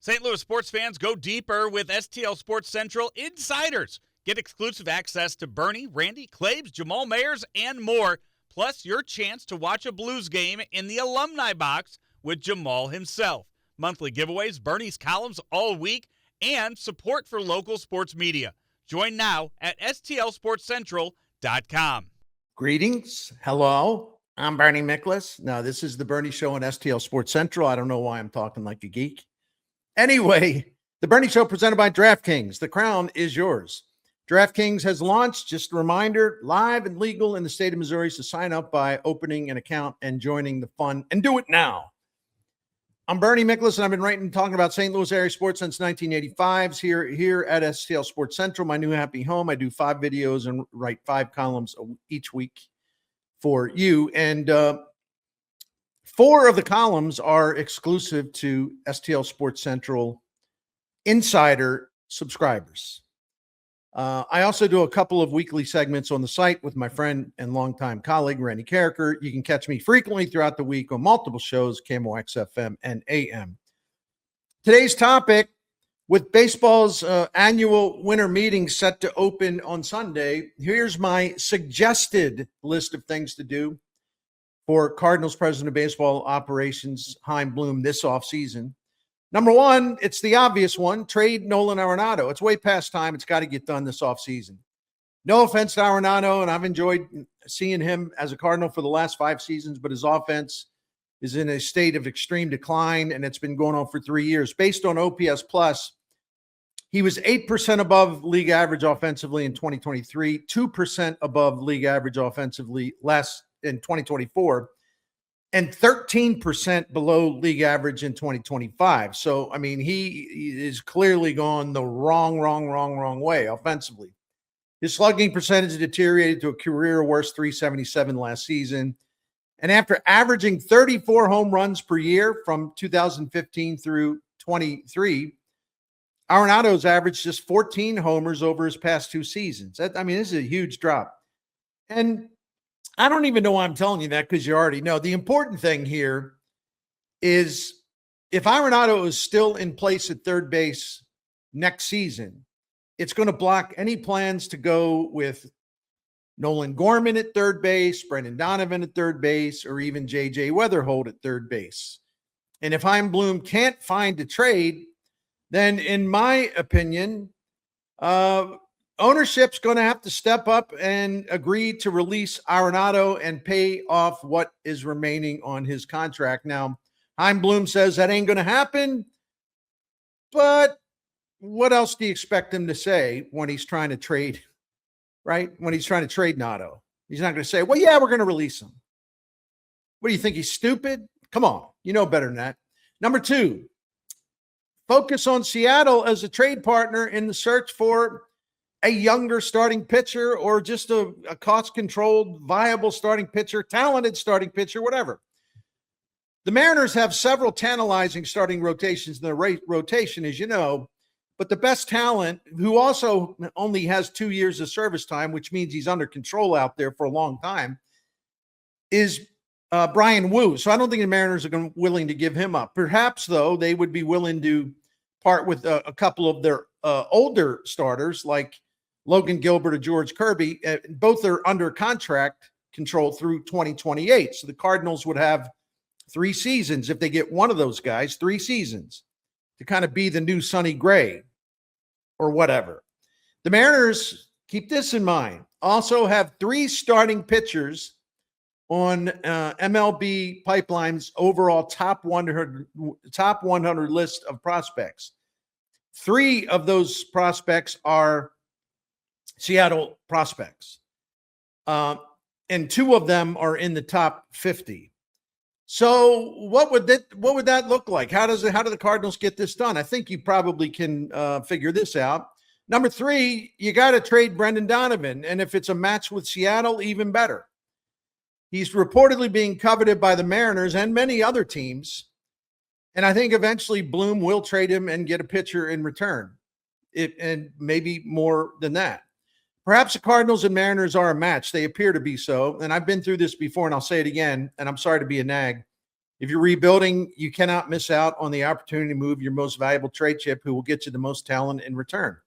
St. Louis sports fans, go deeper with STL Sports Central Insiders. Get exclusive access to Bernie, Randy, Claves, Jamal Mayers, and more. Plus, your chance to watch a Blues game in the alumni box with Jamal himself. Monthly giveaways, Bernie's columns all week, and support for local sports media. Join now at stlsportscentral.com. Greetings. Hello. I'm Bernie Miklasz. Now, this is the Bernie Show on STL Sports Central. I don't know why I'm talking like a geek. Anyway, the Bernie Show presented by DraftKings. The crown is yours. DraftKings has launched, just a reminder, live and legal in the state of Missouri. So sign up by opening an account and joining the fun, and do it now. I'm Bernie Miklasz, and I've been writing and talking about St. Louis area sports since 1985 here at STL Sports Central, my new happy home. I do 5 videos and write 5 columns each week for you. And 4 of the columns are exclusive to STL Sports Central Insider subscribers. I also do a couple of weekly segments on the site with my friend and longtime colleague, Randy Carricker. You can catch me frequently throughout the week on multiple shows, KMOX FM and AM. Today's topic, with baseball's annual winter meetings set to open on Sunday, here's my suggested list of things to do for Cardinals President of Baseball Operations, Chaim Bloom, this offseason. Number 1, it's the obvious one, trade Nolan Arenado. It's way past time. It's got to get done this offseason. No offense to Arenado, and I've enjoyed seeing him as a Cardinal for the last 5 seasons, but his offense is in a state of extreme decline, and it's been going on for 3 years. Based on OPS Plus, he was 8% above league average offensively in 2023, 2% above league average offensively in 2024, and 13% below league average in 2025. So, I mean, he is clearly gone the wrong way offensively. His slugging percentage deteriorated to a career worst 377 last season. And after averaging 34 home runs per year from 2015 through 23, Arenado's averaged just 14 homers over his past 2 seasons. This is a huge drop. And I don't even know why I'm telling you that, because you already know. The important thing here is if Arenado is still in place at third base next season, it's going to block any plans to go with Nolan Gorman at third base, Brendan Donovan at third base, or even J.J. Weatherholt at third base. And if Chaim Bloom can't find a trade, then in my opinion, ownership's going to have to step up and agree to release Arenado and pay off what is remaining on his contract. Now, Chaim Bloom says that ain't going to happen, but what else do you expect him to say when he's trying to trade, right? When he's trying to trade Nato. He's not going to say, well, yeah, we're going to release him. What do you think? He's stupid? Come on. You know better than that. Number 2, focus on Seattle as a trade partner in the search for a younger starting pitcher, or just a cost-controlled, viable starting pitcher, talented starting pitcher, whatever. The Mariners have several tantalizing starting rotations in the rotation, as you know, but the best talent, who also only has 2 years of service time, which means he's under control out there for a long time, is Bryan Woo. So I don't think the Mariners are willing to give him up. Perhaps, though, they would be willing to part with a couple of their older starters, like Logan Gilbert or George Kirby. Both are under contract control through 2028. So the Cardinals would have 3 seasons if they get one of those guys, 3 seasons to kind of be the new Sonny Gray or whatever. The Mariners, keep this in mind, also have 3 starting pitchers on MLB Pipeline's overall top 100 list of prospects. 3 of those prospects are Seattle prospects, and 2 of them are in the top 50. So what would that look like? How do the Cardinals get this done? I think you probably can figure this out. Number 3, you got to trade Brendan Donovan, and if it's a match with Seattle, even better. He's reportedly being coveted by the Mariners and many other teams. And I think eventually Bloom will trade him and get a pitcher in return, and maybe more than that. Perhaps the Cardinals and Mariners are a match. They appear to be so. And I've been through this before, and I'll say it again, and I'm sorry to be a nag. If you're rebuilding, you cannot miss out on the opportunity to move your most valuable trade chip who will get you the most talent in return.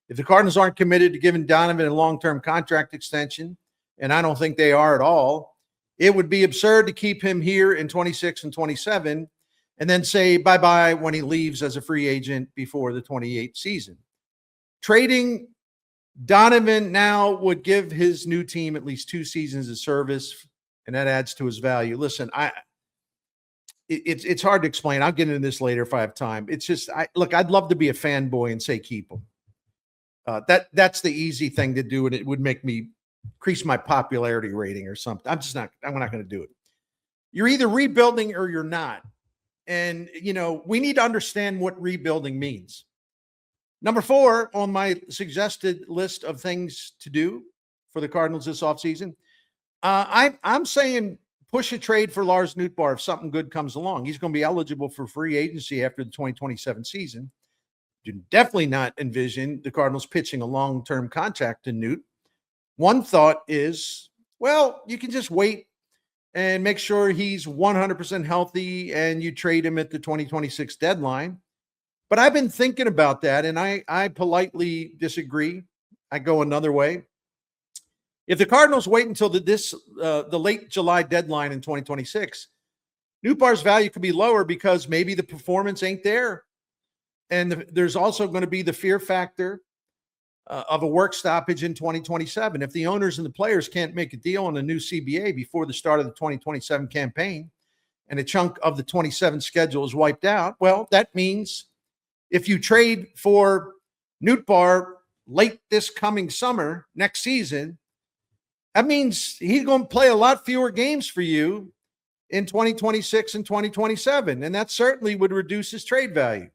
If the Cardinals aren't committed to giving Donovan a long-term contract extension, and I don't think they are at all, it would be absurd to keep him here in 26 and 27 and then say bye-bye when he leaves as a free agent before the 28 season. Trading Donovan now would give his new team at least 2 seasons of service, and that adds to his value. Listen, it's hard to explain. I'll get into this later if I have time. It's just, I'd love to be a fanboy and say keep him. That's the easy thing to do, and it would make me increase my popularity rating or something. I'm not going to do it. You're either rebuilding or you're not. And, we need to understand what rebuilding means. Number 4 on my suggested list of things to do for the Cardinals this offseason, I'm saying push a trade for Lars Nootbaar if something good comes along. He's going to be eligible for free agency after the 2027 season. Do definitely not envision the Cardinals pitching a long-term contract to Noot. One thought is, well, you can just wait and make sure he's 100% healthy and you trade him at the 2026 deadline. But I've been thinking about that, and I politely disagree. I go another way. If the Cardinals wait until the late July deadline in 2026, Nootbaar's value could be lower because maybe the performance ain't there. And there's also going to be the fear factor of a work stoppage in 2027. If the owners and the players can't make a deal on a new CBA before the start of the 2027 campaign and a chunk of the 27 schedule is wiped out, well, that means if you trade for Nootbaar late this coming summer, next season, that means he's going to play a lot fewer games for you in 2026 and 2027. And that certainly would reduce his trade value.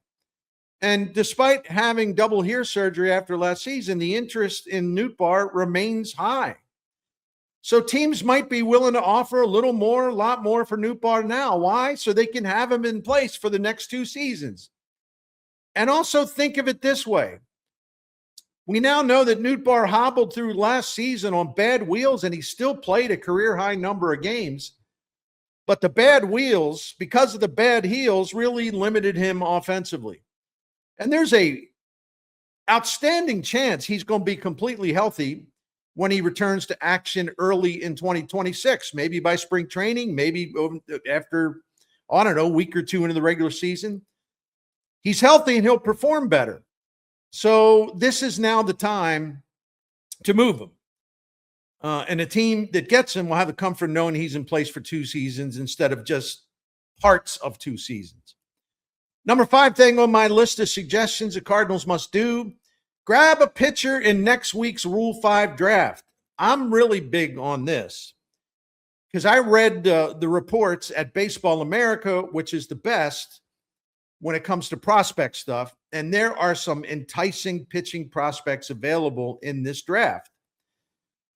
And despite having double heel surgery after last season, the interest in Nootbaar remains high. So teams might be willing to offer a lot more for Nootbaar now. Why? So they can have him in place for the next 2 seasons. And also think of it this way. We now know that Nootbaar hobbled through last season on bad wheels, and he still played a career-high number of games. But the bad wheels, because of the bad heels, really limited him offensively. And there's a outstanding chance he's going to be completely healthy when he returns to action early in 2026, maybe by spring training, maybe after, a week or 2 into the regular season. He's healthy and he'll perform better. So this is now the time to move him. And a team that gets him will have the comfort knowing he's in place for 2 seasons instead of just parts of 2 seasons. Number 5 thing on my list of suggestions the Cardinals must do, grab a pitcher in next week's Rule 5 draft. I'm really big on this because I read the reports at Baseball America, which is the best when it comes to prospect stuff, and there are some enticing pitching prospects available in this draft.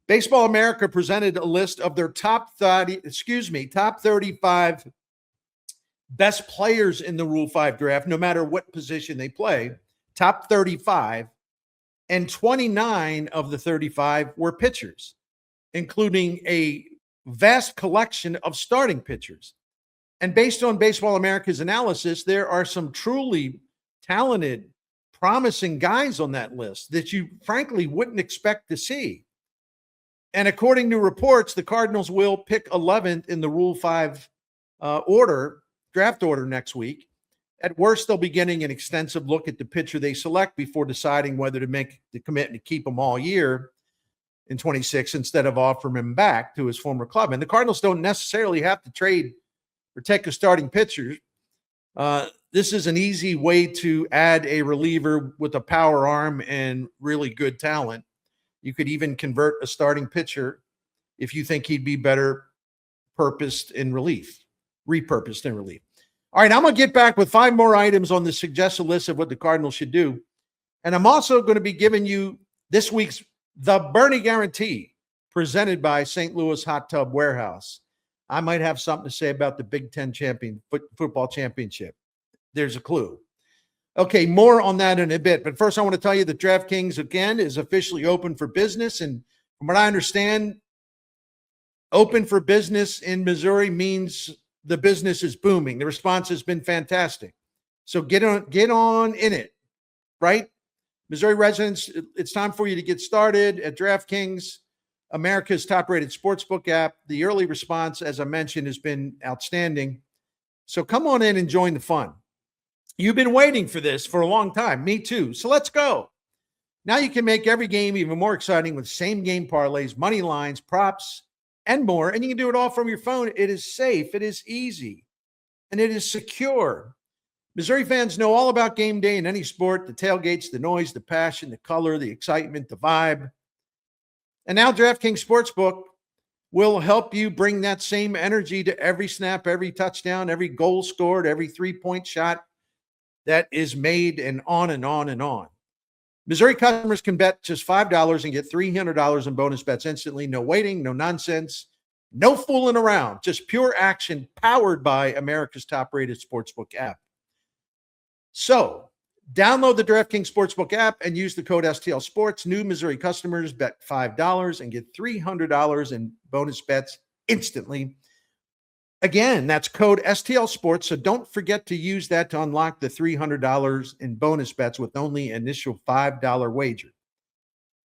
Baseball America presented a list of their top 35 best players in the Rule 5 draft, no matter what position they play, top 35, and 29 of the 35 were pitchers, including a vast collection of starting pitchers. And based on Baseball America's analysis, there are some truly talented, promising guys on that list that you frankly wouldn't expect to see. And according to reports, the Cardinals will pick 11th in the Rule 5 draft order next week. At worst, they'll be getting an extensive look at the pitcher they select before deciding whether to make the commitment to keep him all year in 26 instead of offering him back to his former club. And the Cardinals don't necessarily have to trade or take a starting pitcher. This is an easy way to add a reliever with a power arm and really good talent. You could even convert a starting pitcher if you think he'd be better repurposed in relief. All right, I'm going to get back with 5 more items on the suggested list of what the Cardinals should do. And I'm also going to be giving you this week's The Bernie Guarantee, presented by St. Louis Hot Tub Warehouse. I might have something to say about the Big Ten football championship. There's a clue. Okay, more on that in a bit. But first, I want to tell you that DraftKings, again, is officially open for business. And from what I understand, open for business in Missouri means the business is booming. The response has been fantastic. So get on in it, right? Missouri residents, it's time for you to get started at DraftKings, America's top-rated sportsbook app. The early response, as I mentioned, has been outstanding. So come on in and join the fun. You've been waiting for this for a long time. Me too. So let's go. Now you can make every game even more exciting with same-game parlays, money lines, props, and more. And you can do it all from your phone. It is safe, it is easy, and it is secure. Missouri fans know all about game day in any sport, the tailgates, the noise, the passion, the color, the excitement, the vibe. And now DraftKings Sportsbook will help you bring that same energy to every snap, every touchdown, every goal scored, every three-point shot that is made, and on and on and on. Missouri customers can bet just $5 and get $300 in bonus bets instantly. No waiting, no nonsense, no fooling around. Just pure action powered by America's top-rated sportsbook app. So, download the DraftKings Sportsbook app and use the code STL Sports. New Missouri customers bet $5 and get $300 in bonus bets instantly. Again, that's code STL Sports, so don't forget to use that to unlock the $300 in bonus bets with only initial $5 wager.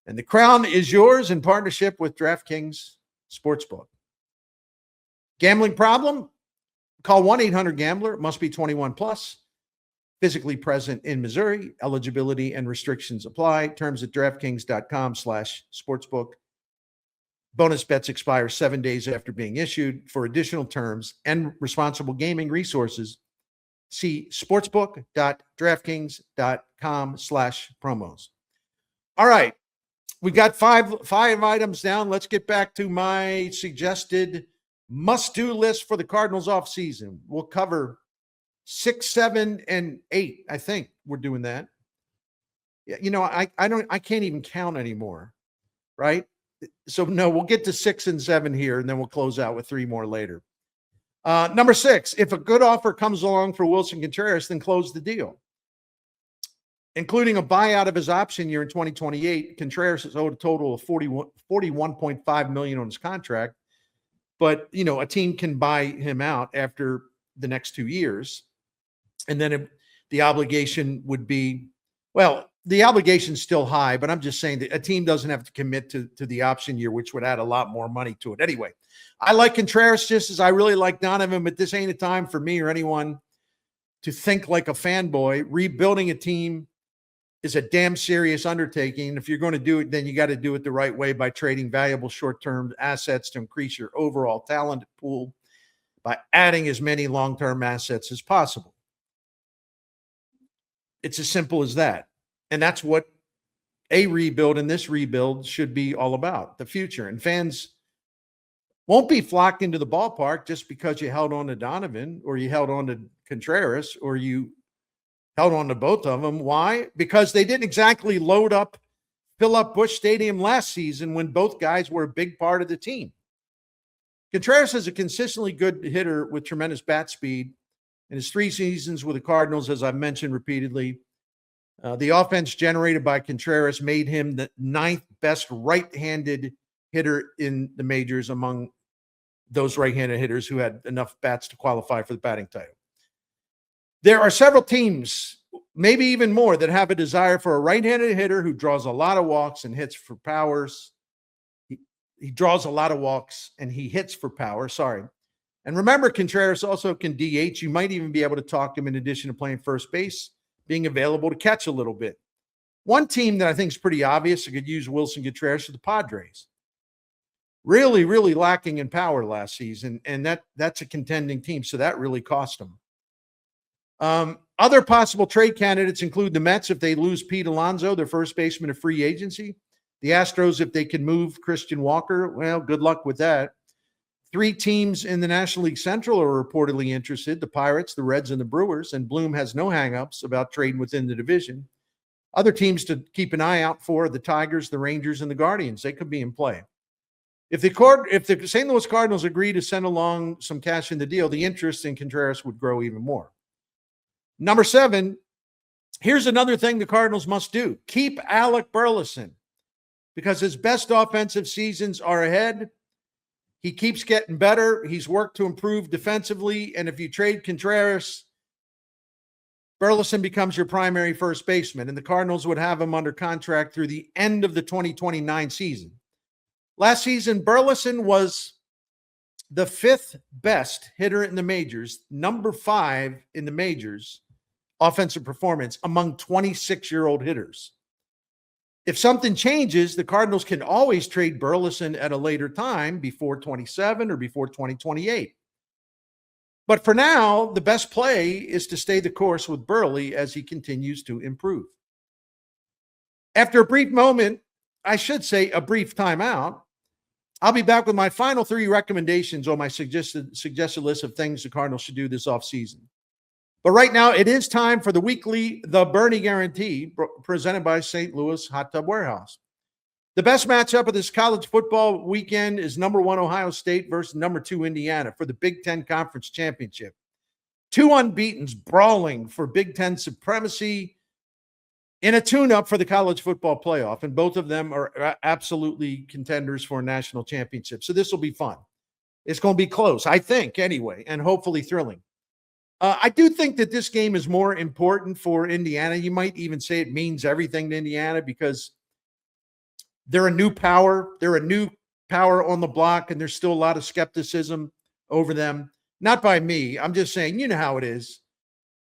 And the crown is yours in partnership with DraftKings Sportsbook. Gambling problem? Call 1-800-GAMBLER. Must be 21 plus. Physically present in Missouri. Eligibility and restrictions apply. Terms at DraftKings.com/sportsbook. Bonus bets expire 7 days after being issued. For additional terms and responsible gaming resources, see sportsbook.draftkings.com/promos. All right. We got five items down. Let's get back to my suggested must-do list for the Cardinals offseason. We'll cover 6, 7, and 8. I think we're doing that. You know, I can't even count anymore, right? So no, we'll get to 6 and 7 here, and then we'll close out with 3 more later. Number 6, if a good offer comes along for Willson Contreras, then close the deal. Including a buyout of his option year in 2028, Contreras is owed a total of $41.5 million on his contract. But, you know, a team can buy him out after the next 2 years. And then the obligation would be, well, the obligation's still high, but I'm just saying that a team doesn't have to commit to the option year, which would add a lot more money to it. Anyway, I like Contreras just as I really like Donovan, but this ain't a time for me or anyone to think like a fanboy. Rebuilding a team is a damn serious undertaking. If you're going to do it, then you got to do it the right way by trading valuable short-term assets to increase your overall talent pool by adding as many long-term assets as possible. It's as simple as that. And that's what a rebuild and this rebuild should be all about, the future. And fans won't be flocking to the ballpark just because you held on to Donovan or you held on to Contreras or you held on to both of them. Why? Because they didn't exactly fill up Busch Stadium last season when both guys were a big part of the team. Contreras is a consistently good hitter with tremendous bat speed. In his 3 seasons with the Cardinals, as I've mentioned repeatedly, the offense generated by Contreras made him the 9th best right-handed hitter in the majors among those right-handed hitters who had enough bats to qualify for the batting title. There are several teams, maybe even more, that have a desire for a right-handed hitter who draws a lot of walks and hits for powers. He draws a lot of walks and he hits for power. And remember, Contreras also can DH. You might even be able to talk him in addition to playing first base, being available to catch a little bit. One team that I think is pretty obvious that could use Willson Contreras is the Padres. Really, really lacking in power last season, and that's a contending team, so that really cost them. Other possible trade candidates include the Mets if they lose Pete Alonso, their first baseman of free agency. The Astros if they can move Christian Walker. Well, good luck with that. 3 teams in the National League Central are reportedly interested, the Pirates, the Reds, and the Brewers, and Bloom has no hangups about trading within the division. Other teams to keep an eye out for are the Tigers, the Rangers, and the Guardians. They could be in play. If the St. Louis Cardinals agree to send along some cash in the deal, the interest in Contreras would grow even more. Number 7, here's another thing the Cardinals must do. Keep Alec Burleson because his best offensive seasons are ahead. He keeps getting better. He's worked to improve defensively. And if you trade Contreras, Burleson becomes your primary first baseman, and the Cardinals would have him under contract through the end of the 2029 season. Last season, Burleson was the 5th best hitter in the majors, number 5 in the majors, offensive performance among 26-year-old hitters. If something changes, the Cardinals can always trade Burleson at a later time before 27 or before 2028. But for now, the best play is to stay the course with Burley as he continues to improve. After a brief moment, I should say a brief timeout, I'll be back with my final 3 recommendations on my suggested list of things the Cardinals should do this offseason. But right now, it is time for the weekly The Bernie Guarantee, presented by St. Louis Hot Tub Warehouse. The best matchup of this college football weekend is number 1 Ohio State versus number 2 Indiana for the Big Ten Conference Championship. 2 unbeatens brawling for Big Ten supremacy in a tune-up for the college football playoff, and both of them are absolutely contenders for a national championship. So this will be fun. It's going to be close, I think, anyway, and hopefully thrilling. I do think that this game is more important for Indiana. You might even say it means everything to Indiana because they're a new power. They're a new power on the block, and there's still a lot of skepticism over them. Not by me. I'm just saying, you know how it is.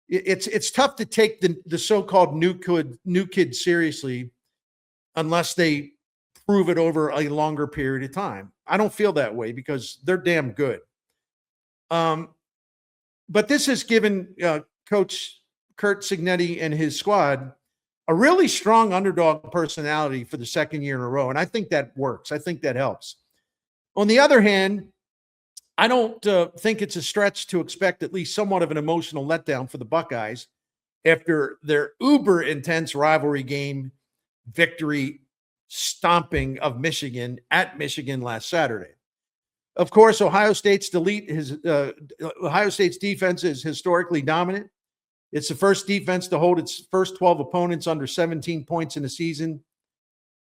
It's tough to take the so-called new kid seriously unless they prove it over a longer period of time. I don't feel that way because they're damn good. But this has given Coach Curt Cignetti and his squad a really strong underdog personality for the second year in a row, and I think that works. I think that helps. On the other hand, I don't think it's a stretch to expect at least somewhat of an emotional letdown for the Buckeyes after their uber intense rivalry game victory stomping of Michigan at Michigan last Saturday. Of course, Ohio State's defense is historically dominant. It's the first defense to hold its first 12 opponents under 17 points in a season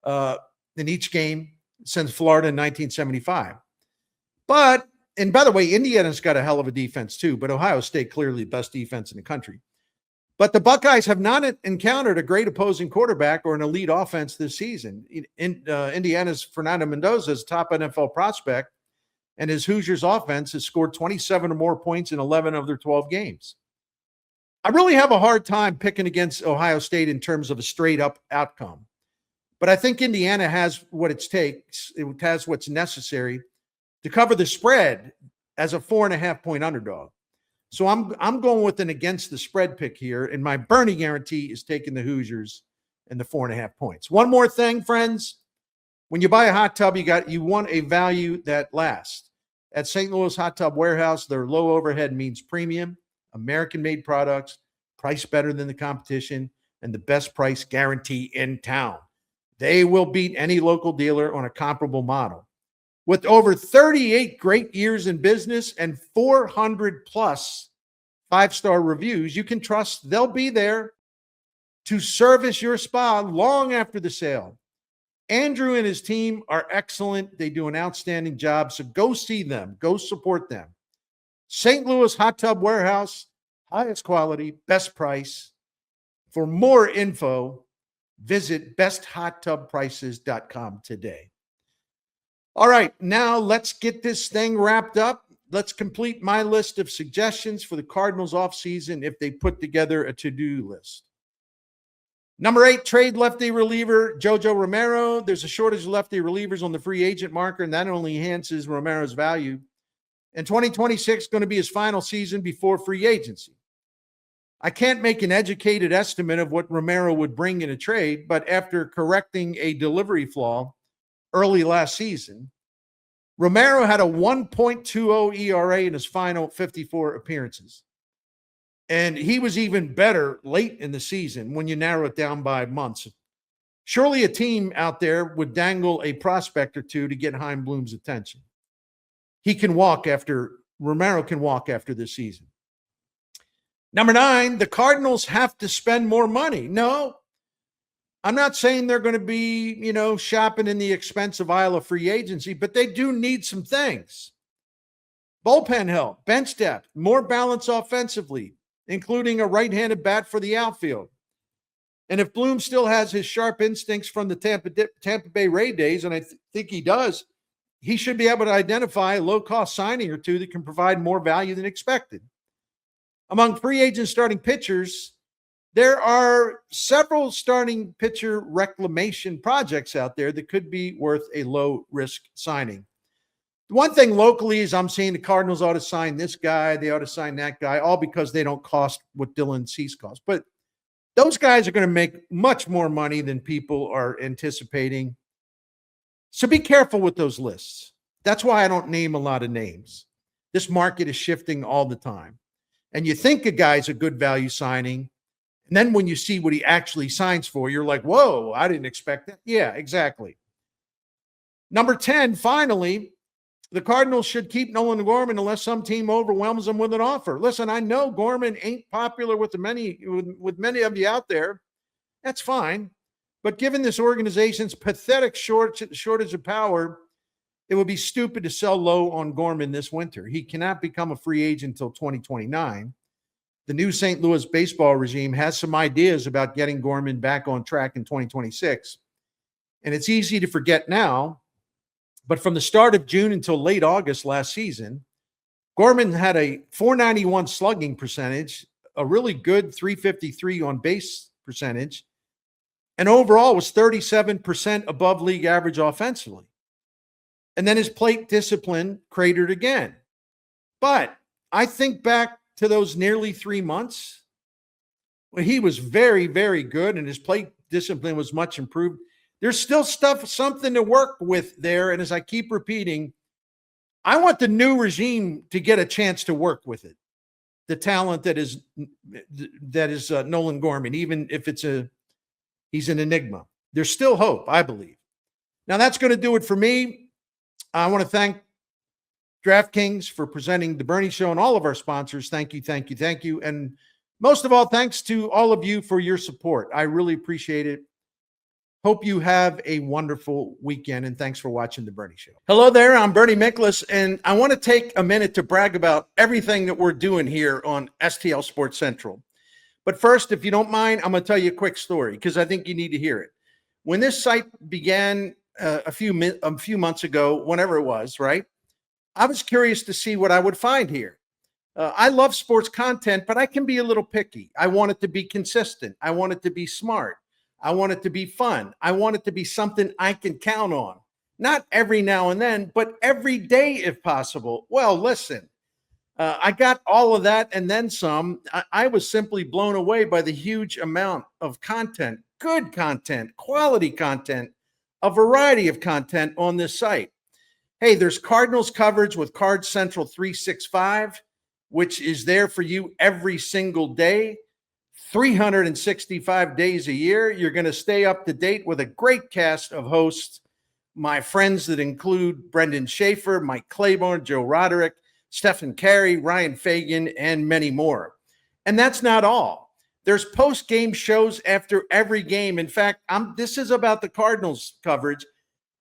in each game since Florida in 1975. And by the way, Indiana's got a hell of a defense too, but Ohio State clearly the best defense in the country. But the Buckeyes have not encountered a great opposing quarterback or an elite offense this season. Indiana's Fernando Mendoza is top NFL prospect, and his Hoosiers offense has scored 27 or more points in 11 of their 12 games. I really have a hard time picking against Ohio State in terms of a straight-up outcome. But I think Indiana has what it takes. It has what's necessary to cover the spread as a 4.5-point underdog. So I'm going with an against the spread pick here, and my Bernie guarantee is taking the Hoosiers and the 4.5 points. One more thing, friends. When you buy a hot tub, you want a value that lasts. At St. Louis Hot Tub Warehouse, their low overhead means premium, American-made products, priced better than the competition, and the best price guarantee in town. They will beat any local dealer on a comparable model. With over 38 great years in business and 400 plus 5-star reviews, you can trust they'll be there to service your spa long after the sale. Andrew and his team are excellent. They do an outstanding job. So go see them. Go support them. St. Louis Hot Tub Warehouse, highest quality, best price. For more info, visit besthottubprices.com today. All right, now let's get this thing wrapped up. Let's complete my list of suggestions for the Cardinals offseason if they put together a to-do list. Number 8, trade lefty reliever Jojo Romero. There's a shortage of lefty relievers on the free agent marker, and that only enhances Romero's value. And 2026 is going to be his final season before free agency. I can't make an educated estimate of what Romero would bring in a trade, but after correcting a delivery flaw early last season, Romero had a 1.20 ERA in his final 54 appearances. And he was even better late in the season when you narrow it down by months. Surely a team out there would dangle a prospect or two to get Chaim Bloom's attention. Romero can walk after this season. Number 9, the Cardinals have to spend more money. No, I'm not saying they're going to be, shopping in the expensive aisle of free agency, but they do need some things. Bullpen help, bench depth, more balance offensively, including a right-handed bat for the outfield. And if Bloom still has his sharp instincts from the Tampa Bay Ray days, and I think he does, he should be able to identify a low-cost signing or two that can provide more value than expected. Among free agent starting pitchers, there are several starting pitcher reclamation projects out there that could be worth a low-risk signing. The one thing locally is I'm seeing the Cardinals ought to sign this guy, they ought to sign that guy, all because they don't cost what Dylan Cease costs. But those guys are going to make much more money than people are anticipating. So be careful with those lists. That's why I don't name a lot of names. This market is shifting all the time. And you think a guy's a good value signing, and then when you see what he actually signs for, you're like, whoa, I didn't expect that. Yeah, exactly. Number 10, finally, the Cardinals should keep Nolan Gorman unless some team overwhelms them with an offer. Listen, I know Gorman ain't popular with many of you out there. That's fine. But given this organization's pathetic shortage of power, it would be stupid to sell low on Gorman this winter. He cannot become a free agent until 2029. The new St. Louis baseball regime has some ideas about getting Gorman back on track in 2026. And it's easy to forget now, but from the start of June until late August last season, Gorman had a .491 slugging percentage, a really good .353 on base percentage, and overall was 37% above league average offensively. And then his plate discipline cratered again. But I think back to those nearly 3 months when he was very, very good and his plate discipline was much improved. There's still something to work with there. And as I keep repeating, I want the new regime to get a chance to work with it. The talent that is Nolan Gorman, even if he's an enigma. There's still hope, I believe. Now that's going to do it for me. I want to thank DraftKings for presenting the Bernie Show and all of our sponsors. Thank you, thank you, thank you. And most of all, thanks to all of you for your support. I really appreciate it. Hope you have a wonderful weekend, and thanks for watching the Bernie Show. Hello there, I'm Bernie Miklasz, and I want to take a minute to brag about everything that we're doing here on STL Sports Central. But first, if you don't mind, I'm going to tell you a quick story because I think you need to hear it. When this site began a few months ago, whenever it was, right? I was curious to see what I would find here. I love sports content, but I can be a little picky. I want it to be consistent. I want it to be smart. I want it to be fun. I want it to be something I can count on. Not every now and then, but every day if possible. Well, listen, I got all of that and then some. I was simply blown away by the huge amount of content, good content, quality content, a variety of content on this site. Hey, there's Cardinals coverage with Card Central 365, which is there for you every single day, 365 days a year. You're going to stay up to date with a great cast of hosts, my friends that include Brendan Schaefer, Mike Claiborne, Joe Roderick, Stephen Carey, Ryan Fagan, and many more. And that's not all. There's post-game shows after every game. In fact, this is about the Cardinals coverage,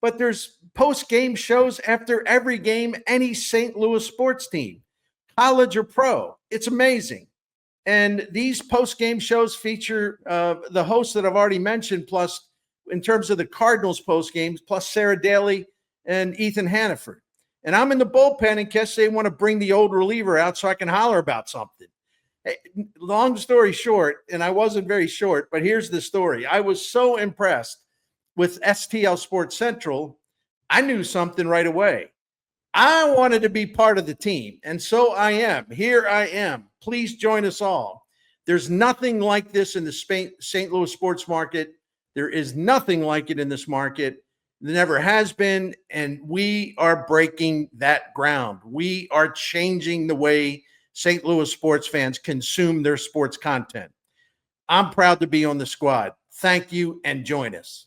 but there's post-game shows after every game, any St. Louis sports team, college or pro. It's amazing. And these post-game shows feature the hosts that I've already mentioned, plus in terms of the Cardinals post-games, plus Sarah Daly and Ethan Hannaford. And I'm in the bullpen in case they want to bring the old reliever out so I can holler about something. Hey, long story short, and I wasn't very short, but here's the story. I was so impressed with STL Sports Central, I knew something right away. I wanted to be part of the team, and so I am. Here I am. Please join us all. There's nothing like this in the St. Louis sports market. There is nothing like it in this market. There never has been, and we are breaking that ground. We are changing the way St. Louis sports fans consume their sports content. I'm proud to be on the squad. Thank you, and join us.